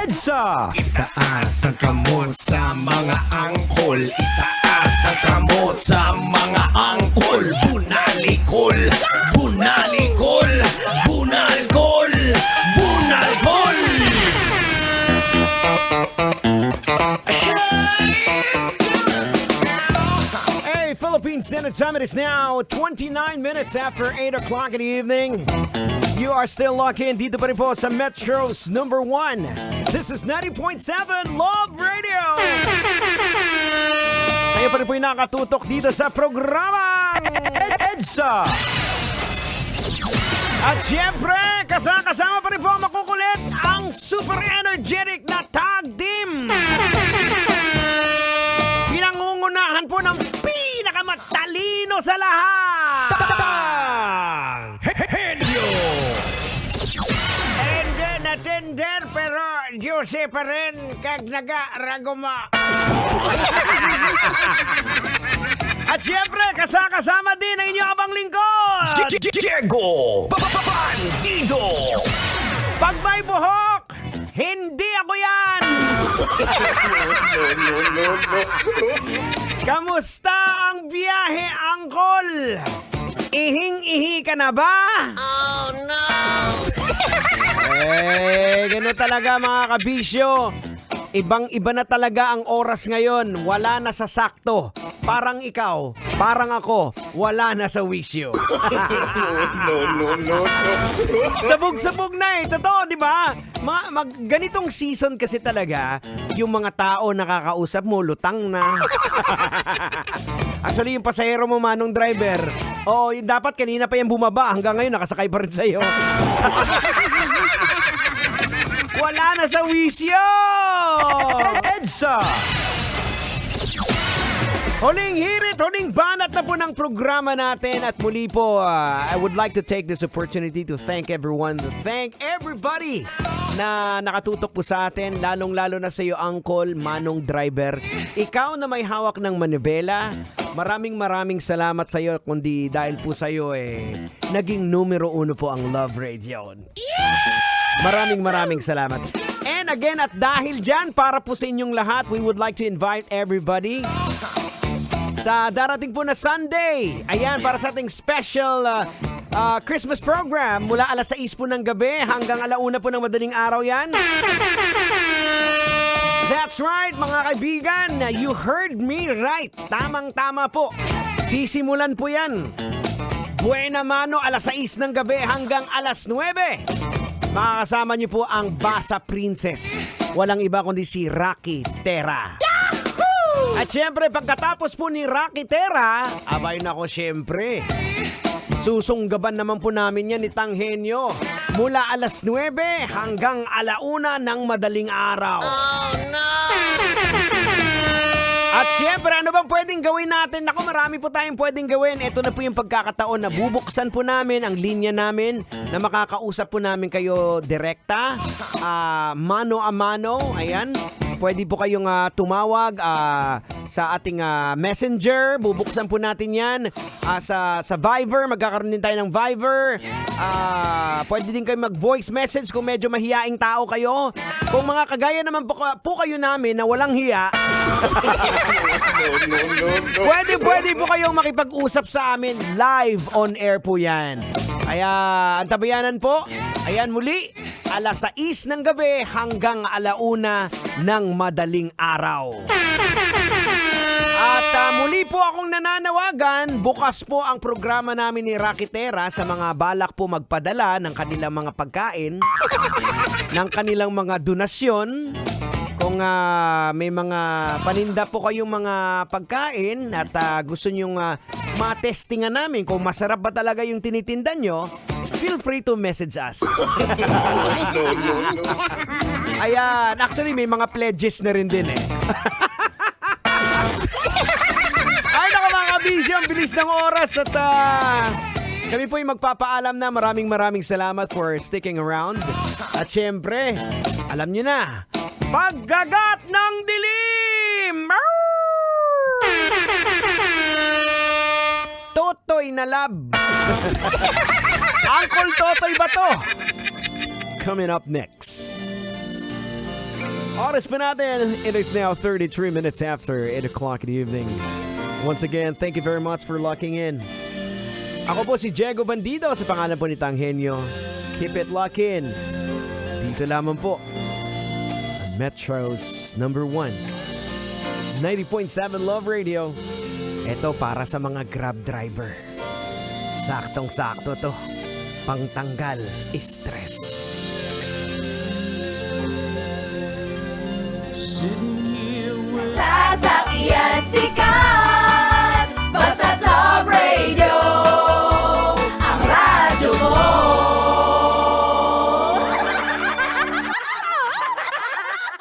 EDSA! Itaas ang kamot sa mga angkol. Itaas ang kamot sa mga angkol. Bunalikol, bunalikol, bunalkol, bunalkol. Hey, Philippine Standard Time, it is now 29 minutes after 8 o'clock in the evening. You are still locked in dito pa rin po sa Metro's number 1. This is 90.7 Love Radio. Kayo pa rin po yung nakatutok dito sa programa EDSA. At syempre, kasama pa rin po makukulit ang super energetic na tag team. Pinangungunahan po ng pinakamatalino sa lahat. Henyo! Tender na tender pero juicy pa rin kag naga-raguma. At syempre, kasama din ang inyong abang lingkod. Diego! Bandido! Pag may buhok, hindi ako yan! Kamusta ang biyahe, Angkol? Ihing-ihi ka na ba? Oh, no! Gano'n talaga mga kabisyo. Ibang-iba na talaga ang oras ngayon. Wala na sa sakto. Parang ikaw, parang ako, wala na sa wisyo. Sabog-sabog na eh. Totoo, di ba? Ganitong season kasi talaga, yung mga tao nakakausap mo, lutang na. Actually, yung pasahero mo, manong driver, dapat kanina pa yung bumaba. Hanggang ngayon, nakasakay pa rin sa'yo. Wala na sa wisyo! EDSA! Huling hirit, huling banat na po ng programa natin. At muli po, I would like to take this opportunity to thank everyone, to thank everybody na nakatutok po sa atin. Lalong-lalo na sa iyo, Uncle, Manong Driver. Ikaw na may hawak ng manibela, maraming salamat sa iyo. Kundi dahil po sa iyo, naging numero 1 po ang Love Radio. Maraming salamat. And again, at dahil dyan, para po sa inyong lahat, we would like to invite everybody sa darating po na Sunday. Ayan, para sa ating special Christmas program. Mula alas 6 po ng gabi hanggang 1:00 po ng madaling araw yan. That's right, mga kaibigan. You heard me right. Tamang-tama po. Sisimulan po yan. Buena mano, alas 6 ng gabi hanggang alas 9. Makakasama niyo po ang Basa Princess. Walang iba kundi si Rocky Terra. At syempre, pagkatapos po ni Rocky Terra, abay nako syempre, susunggaban naman po namin yan ni Tanghenyo mula alas 9 hanggang 1:00 ng madaling araw. Oh no! At syempre, ano bang pwedeng gawin natin? Naku, marami po tayong pwedeng gawin. Ito na po yung pagkakataon na bubuksan po namin ang linya namin na makakausap po namin kayo direkta, mano a mano. Ayan. Pwede po kayong tumawag sa ating messenger. Bubuksan po natin yan. Sa Viber, magkakaroon din tayo ng Viber. Pwede din kayo mag-voice message kung medyo mahiyaing tao kayo. Kung mga kagaya naman po kayo namin na walang hiya, pwede po kayong makipag-usap sa amin. Live on air po yan. Kaya, antabayanan po. Ayan muli. Alas 6 ng gabi hanggang 1:00 ng madaling araw. At muli po akong nananawagan, bukas po ang programa namin ni Rocky Terra sa mga balak po magpadala ng kanilang mga pagkain, ng kanilang mga donasyon. Kung may mga paninda po kayong mga pagkain at gusto nyong matestingan namin kung masarap ba talaga yung tinitinda nyo, feel free to message us. Ayan, actually may mga pledges na rin din Ay, naku mga kabisyo, ang bilis ng oras at kami po yung magpapaalam na maraming salamat for sticking around. At syempre, alam nyo na, paggagat ng dilim! Totoy na lab. Uncle Totoy ba to? coming up next. Oras pa natin, it is now 33 minutes after 8 o'clock in the evening. Once again, thank you very much for locking in. Ako po si Diego Bandido sa pangalan po ni Tanghenyo. Keep it locked in. Dito lamang po on Metro's number 1 90.7 Love Radio. Ito para sa mga Grab driver. Saktong-sakto to. Pangtanggal stress. Sitting